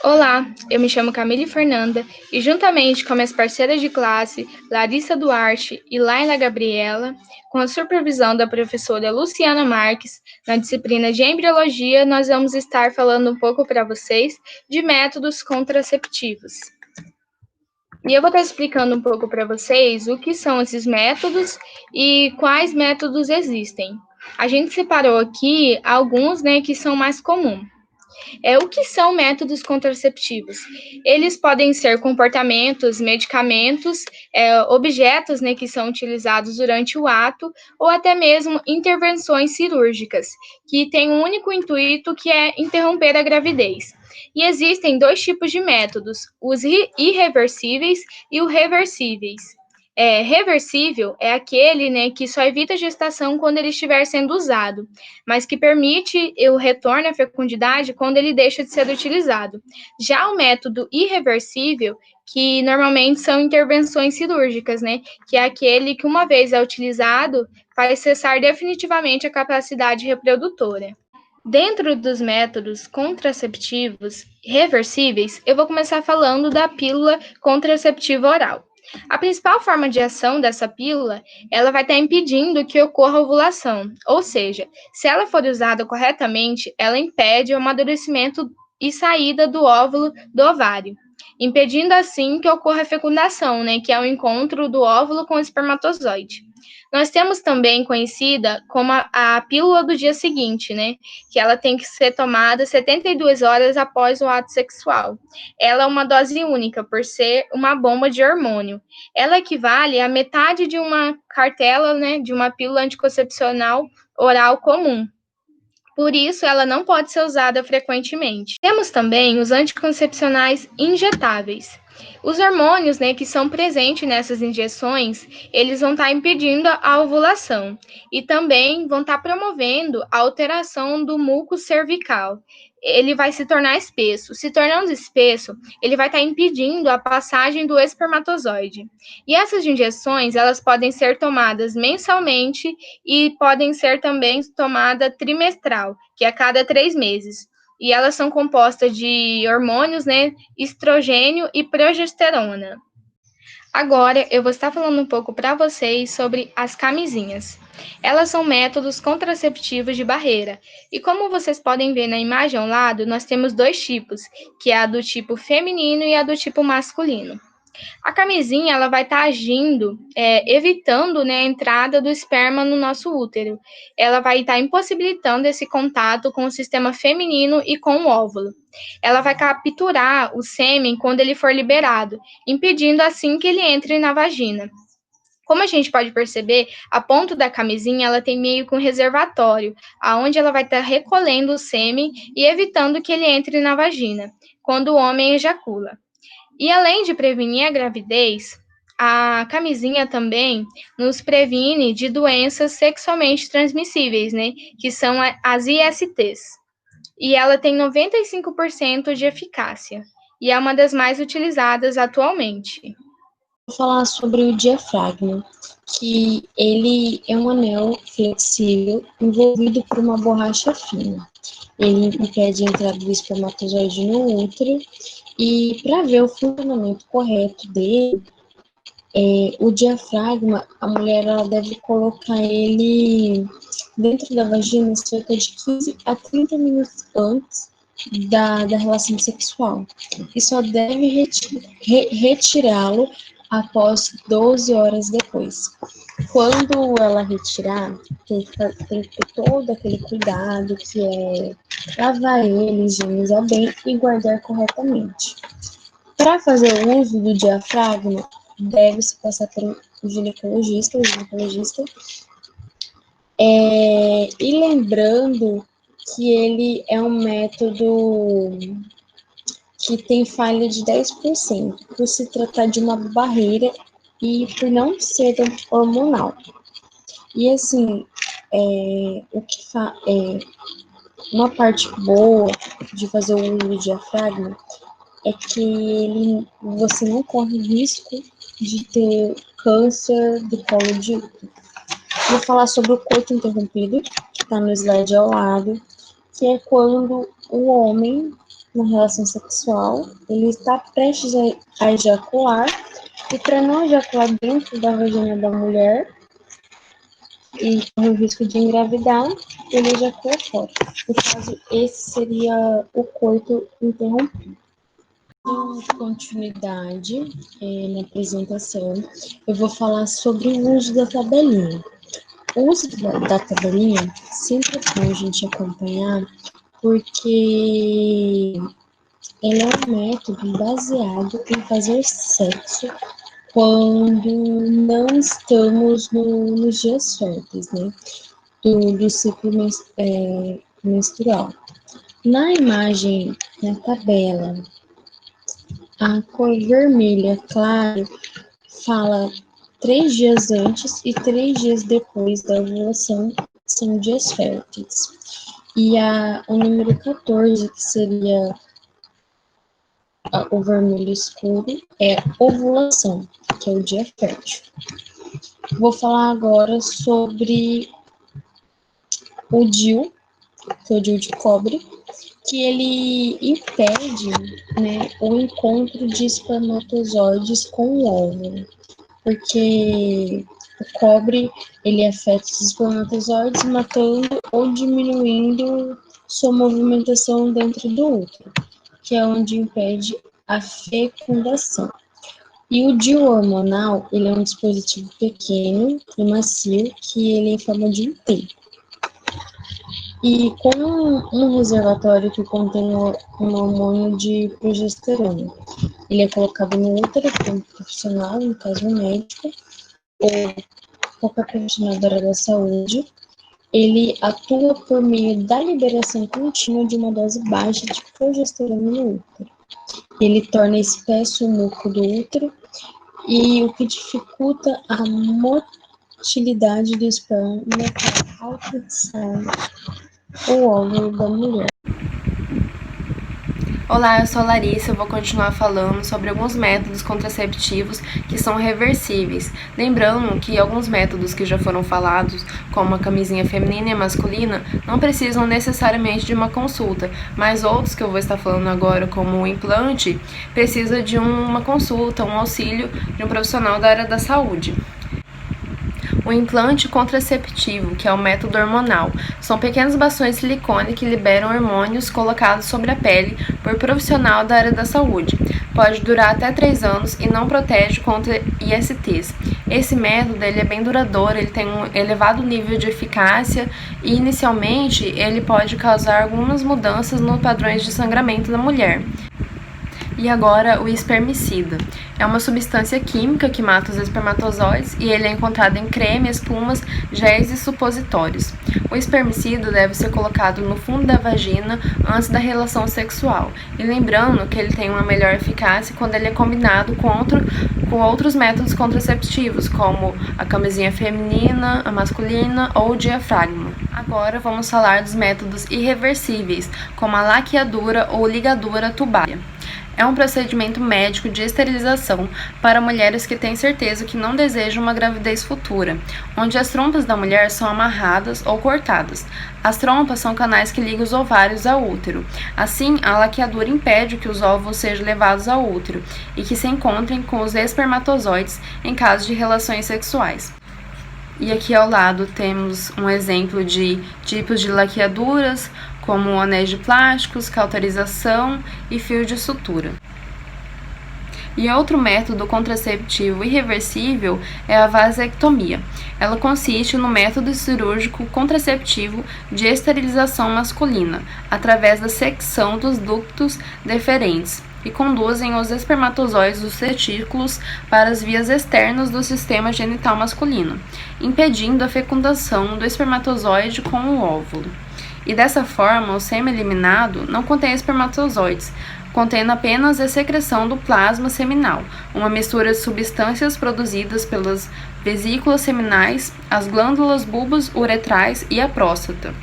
Olá, eu me chamo Camille Fernanda e, juntamente com minhas parceiras de classe, Larissa Duarte e Laila Gabriela, com a supervisão da professora Luciana Marques, na disciplina de embriologia, nós vamos estar falando um pouco para vocês de métodos contraceptivos. E eu vou estar explicando um pouco para vocês o que são esses métodos e quais métodos existem. A gente separou aqui alguns, né, que são mais comuns. O que são métodos contraceptivos? Eles podem ser comportamentos, medicamentos, objetos, né, que são utilizados durante o ato, ou até mesmo intervenções cirúrgicas, que têm um único intuito, que é interromper a gravidez. E existem dois tipos de métodos, os irreversíveis e os reversíveis. Reversível é aquele, né, que só evita a gestação quando ele estiver sendo usado, mas que permite o retorno à fecundidade quando ele deixa de ser utilizado. Já o método irreversível, que normalmente são intervenções cirúrgicas, né, que é aquele que, uma vez é utilizado, faz cessar definitivamente a capacidade reprodutora. Dentro dos métodos contraceptivos reversíveis, eu vou começar falando da pílula contraceptiva oral. A principal forma de ação dessa pílula, ela vai estar impedindo que ocorra a ovulação, ou seja, se ela for usada corretamente, ela impede o amadurecimento e saída do óvulo do ovário, impedindo assim que ocorra a fecundação, né, que é o encontro do óvulo com o espermatozoide. Nós temos também conhecida como a pílula do dia seguinte, né, que ela tem que ser tomada 72 horas após o ato sexual. Ela é uma dose única, por ser uma bomba de hormônio. Ela equivale à metade de uma cartela, né, de uma pílula anticoncepcional oral comum. Por isso, ela não pode ser usada frequentemente. Temos também os anticoncepcionais injetáveis. Os hormônios, né, que são presentes nessas injeções, eles vão estar impedindo a ovulação e também vão estar promovendo a alteração do muco cervical. Ele vai se tornar espesso. Se tornando espesso, ele vai estar impedindo a passagem do espermatozoide. E essas injeções, elas podem ser tomadas mensalmente e podem ser também tomadas trimestral, que é a cada 3 meses. E elas são compostas de hormônios, né, estrogênio e progesterona. Agora eu vou estar falando um pouco para vocês sobre as camisinhas. Elas são métodos contraceptivos de barreira. E como vocês podem ver na imagem ao lado, nós temos dois tipos, que é a do tipo feminino e a do tipo masculino. A camisinha, ela vai estar agindo, evitando, né, a entrada do esperma no nosso útero. Ela vai estar impossibilitando esse contato com o sistema feminino e com o óvulo. Ela vai capturar o sêmen quando ele for liberado, impedindo assim que ele entre na vagina. Como a gente pode perceber, a ponta da camisinha ela tem meio que um reservatório, aonde ela vai estar recolhendo o sêmen e evitando que ele entre na vagina, quando o homem ejacula. E além de prevenir a gravidez, a camisinha também nos previne de doenças sexualmente transmissíveis, né? Que são as ISTs. E ela tem 95% de eficácia. E é uma das mais utilizadas atualmente. Vou falar sobre o diafragma, que ele é um anel flexível envolvido por uma borracha fina. Ele impede a entrada do espermatozoide no útero e, para ver o funcionamento correto dele, o diafragma, a mulher ela deve colocar ele dentro da vagina cerca de 15 a 30 minutos antes da relação sexual. E só deve retirá-lo após 12 horas depois. Quando ela retirar, tem que ter todo aquele cuidado, que é lavar ele, higienizar bem e guardar corretamente. Para fazer o uso do diafragma, deve-se passar por um ginecologista, e lembrando que ele é um método que tem falha de 10%, por se tratar de uma barreira e por não ser hormonal. E assim, uma parte boa de fazer o uso do diafragma é que você não corre risco de ter câncer do colo de útero. Vou falar sobre o coito interrompido, que está no slide ao lado, que é quando o homem na relação sexual, ele está prestes a ejacular, e para não ejacular dentro da vagina da mulher e correr o risco de engravidar, ele ejacula fora. No caso, esse seria o coito interrompido. Em continuidade, na apresentação, eu vou falar sobre o uso da tabelinha. O uso da tabelinha sempre é bom a gente acompanhar, porque ela é um método baseado em fazer sexo quando não estamos nos dias férteis, né? Do ciclo menstrual. Na imagem, na tabela, a cor vermelha claro fala 3 dias antes e 3 dias depois da ovulação são dias férteis. E o número 14, que seria o vermelho escuro, é ovulação, que é o dia fértil. Vou falar agora sobre o DIU, que é o DIU de cobre, que ele impede, né, o encontro de espermatozoides com o óvulo, porque o cobre ele afeta os espermatozoides, matando ou diminuindo sua movimentação dentro do útero, que é onde impede a fecundação. E o DIU hormonal, ele é um dispositivo pequeno e macio, que ele é em forma de um T. E com um reservatório que contém um hormônio de progesterona. Ele é colocado no útero por um profissional, no caso um médico, ou qualquer profissional da área da saúde. Ele atua por meio da liberação contínua de uma dose baixa de progesterona no útero. Ele torna espesso o muco do útero, e o que dificulta a motilidade do esperma para alcançar o óvulo da mulher. Olá, eu sou a Larissa, eu vou continuar falando sobre alguns métodos contraceptivos que são reversíveis. Lembrando que alguns métodos que já foram falados, como a camisinha feminina e masculina, não precisam necessariamente de uma consulta, mas outros que eu vou estar falando agora, como o implante, precisa de uma consulta, um auxílio de um profissional da área da saúde. O implante contraceptivo, que é o método hormonal, são pequenos bastões de silicone que liberam hormônios colocados sobre a pele por profissional da área da saúde. Pode durar até 3 anos e não protege contra ISTs. Esse método ele é bem duradouro, ele tem um elevado nível de eficácia e, inicialmente, ele pode causar algumas mudanças nos padrões de sangramento da mulher. E agora, o espermicida. É uma substância química que mata os espermatozoides e ele é encontrado em creme, espumas, géis e supositórios. O espermicida deve ser colocado no fundo da vagina antes da relação sexual. E lembrando que ele tem uma melhor eficácia quando ele é combinado com outros métodos contraceptivos, como a camisinha feminina, a masculina ou o diafragma. Agora vamos falar dos métodos irreversíveis, como a laqueadura ou ligadura tubária. É um procedimento médico de esterilização para mulheres que têm certeza que não desejam uma gravidez futura, onde as trompas da mulher são amarradas ou cortadas. As trompas são canais que ligam os ovários ao útero. Assim, a laqueadura impede que os óvulos sejam levados ao útero e que se encontrem com os espermatozoides em caso de relações sexuais. E aqui ao lado temos um exemplo de tipos de laqueaduras, como anéis de plásticos, cauterização e fio de sutura. E outro método contraceptivo irreversível é a vasectomia. Ela consiste no método cirúrgico contraceptivo de esterilização masculina, através da secção dos ductos deferentes, e conduzem os espermatozoides dos testículos para as vias externas do sistema genital masculino, impedindo a fecundação do espermatozoide com o óvulo. E dessa forma, o sêmen eliminado não contém espermatozoides, contendo apenas a secreção do plasma seminal, uma mistura de substâncias produzidas pelas vesículas seminais, as glândulas bulbos uretrais e a próstata.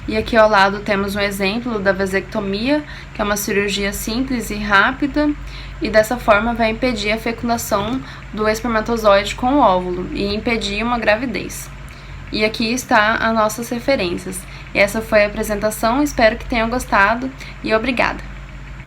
E aqui ao lado temos um exemplo da vasectomia, que é uma cirurgia simples e rápida, e dessa forma vai impedir a fecundação do espermatozoide com o óvulo e impedir uma gravidez. E aqui está as nossas referências. E essa foi a apresentação, espero que tenham gostado e obrigada!